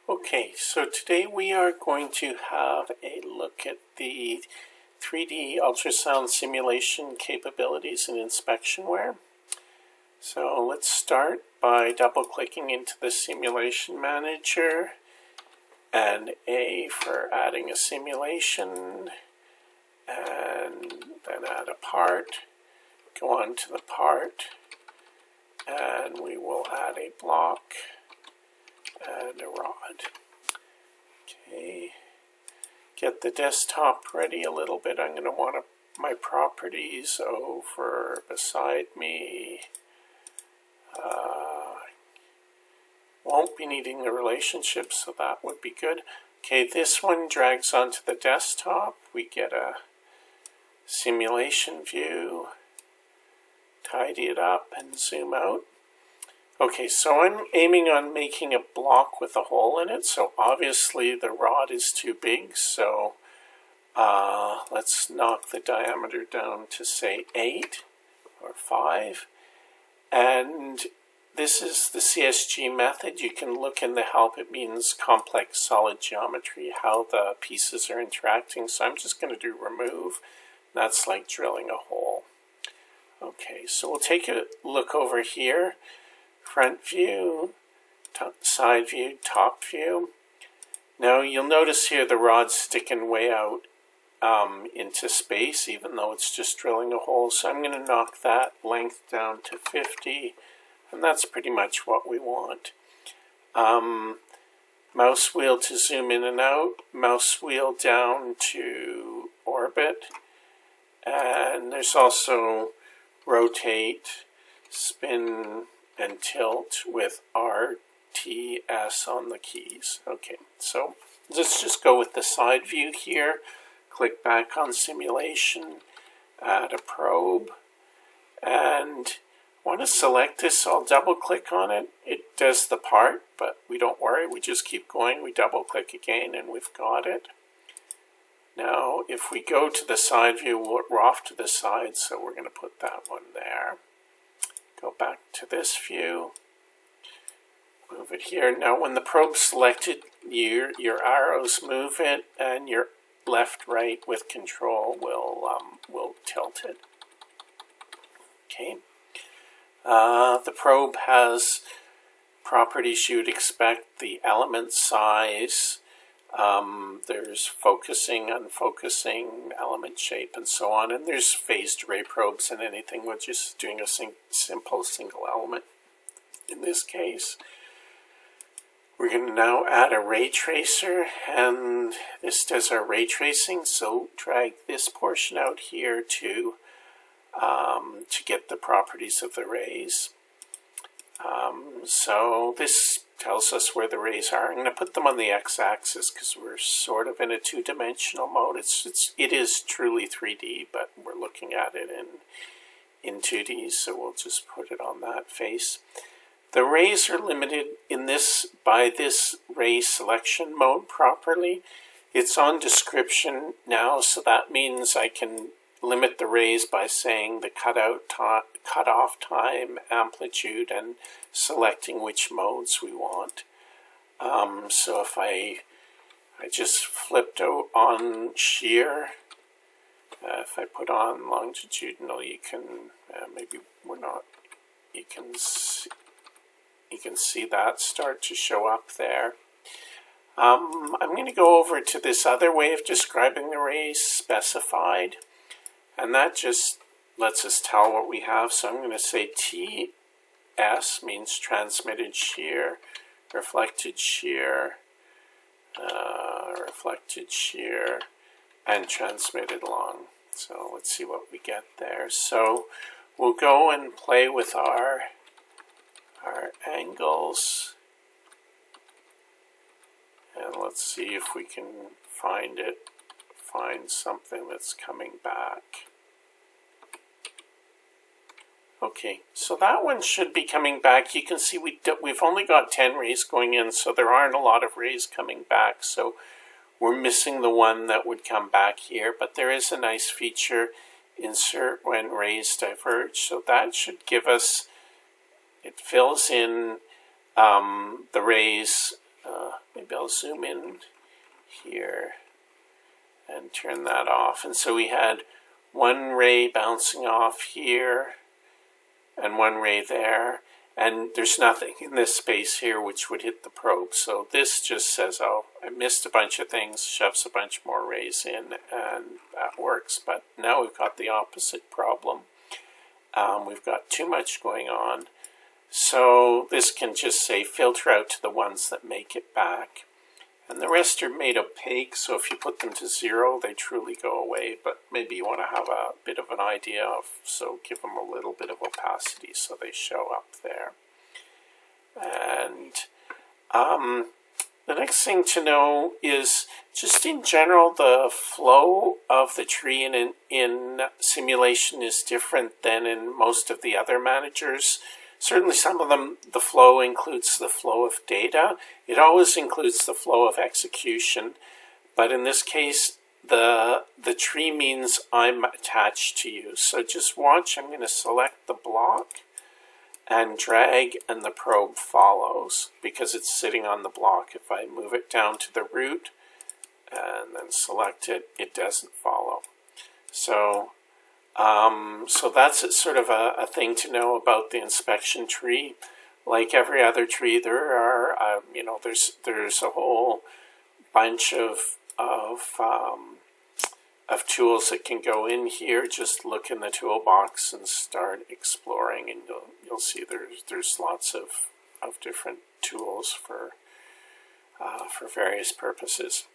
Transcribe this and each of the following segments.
Okay, so today we are going to have a look at the 3D ultrasound simulation capabilities in InspectionWare. So let's start by double-clicking into the Simulation Manager and A for adding a simulation, and then add a part. Go on to the part, and we will add a block and a rod. Okay, get the desktop ready a little bit. I'm going to want my properties over beside me. Won't be needing the relationship, so that would be good. Okay, this one drags onto the desktop. We get a simulation view, tidy it up and zoom out. Okay, so I'm aiming on making a block with a hole in it, so obviously the rod is too big, so let's knock the diameter down to say 8 or 5. And this is the CSG method. You can look in the help. It means complex solid geometry, how the pieces are interacting. So I'm just going to do remove. That's like drilling a hole. Okay, so we'll take a look over here. Front view, side view, top view. Now you'll notice here the rod's sticking way out into space, even though it's just drilling a hole. So I'm going to knock that length down to 50, and that's pretty much what we want. Mouse wheel to zoom in and out, mouse wheel down to orbit, and there's also rotate, spin, and tilt with RTS on the keys. Okay, so let's just go with the side view here. Click back on simulation, add a probe, and I want to select this, so I'll double click on it. It does the part, but we don't worry, we just keep going. We double click again and we've got it. Now if we go to the side view, we're off to the side, so we're going to put that one there. Go back to this view, move it here. Now when the probe's selected, your arrows move it, and your left, right with control will tilt it. Okay. The probe has properties you'd expect: the element size, there's focusing, unfocusing, element shape, and so on. And there's phased array probes and anything. We're just doing a simple single element in this case. We're going to now add a ray tracer, and this does our ray tracing. So drag this portion out here to get the properties of the rays. So this tells us where the rays are. I'm going to put them on the x-axis because we're sort of in a two-dimensional mode. It is truly 3D, but we're looking at it in 2D, so we'll just put it on that face. The rays are limited in this by this ray selection mode properly. It's on description now, so that means I can limit the rays by saying the cutoff time, amplitude, and selecting which modes we want. So if I just flipped out on shear, if I put on longitudinal, you can maybe we're not. You can see that start to show up there. I'm going to go over to this other way of describing the rays, specified. And that just lets us tell what we have. So I'm going to say TS means transmitted shear, reflected shear, and transmitted long. So let's see what we get there. So we'll go and play with our angles. And let's see if we can find something that's coming back. Okay, so that one should be coming back. You can see we've only got 10 rays going in, so there aren't a lot of rays coming back. So we're missing the one that would come back here, but there is a nice feature, insert when rays diverge. So that should give us, it fills in the rays. Maybe maybe I'll zoom in here and turn that off. And so we had one ray bouncing off here and one ray there, and there's nothing in this space here which would hit the probe. So this just says, oh, I missed a bunch of things, shoves a bunch more rays in, and that works. But now we've got the opposite problem. We've got too much going on. So this can just say filter out to the ones that make it back. And the rest are made opaque, so if you put them to 0, they truly go away. But maybe you want to have a bit of an idea of, so give them a little bit of opacity so they show up there. And the next thing to know is just in general, the flow of the tree in simulation is different than in most of the other managers. Certainly some of them, the flow includes the flow of data. It always includes the flow of execution. But in this case, the tree means I'm attached to you. So just watch, I'm going to select the block and drag, and the probe follows because it's sitting on the block. If I move it down to the root and then select it, it doesn't follow. So that's sort of a thing to know about the inspection tree. Like every other tree, there are there's a whole bunch of tools that can go in here. Just look in the toolbox and start exploring, and you'll see there's lots of different tools for various purposes.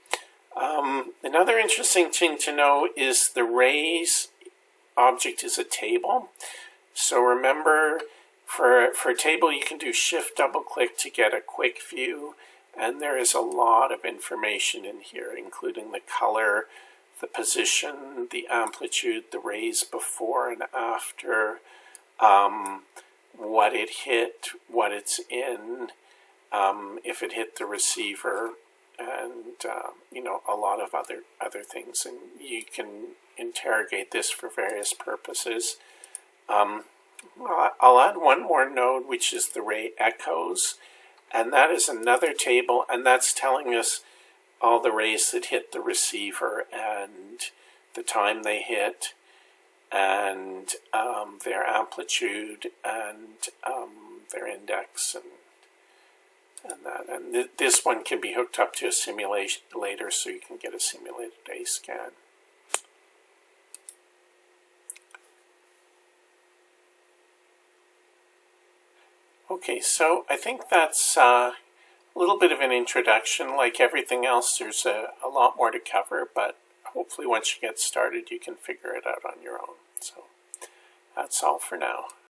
Another interesting thing to know is the rays object is a table. So remember, for a table you can do shift double click to get a quick view, and there is a lot of information in here, including the color, the position, the amplitude, the rays before and after, what it hit, what it's in, if it hit the receiver, and a lot of other things, and you can interrogate this for various purposes. I'll add one more node, which is the ray echoes, and that is another table, and that's telling us all the rays that hit the receiver and the time they hit, and their amplitude, and their index, and that. And this one can be hooked up to a simulator, so you can get a simulated A scan. Okay, so I think that's a little bit of an introduction. Like everything else, there's a lot more to cover, but hopefully once you get started, you can figure it out on your own. So that's all for now.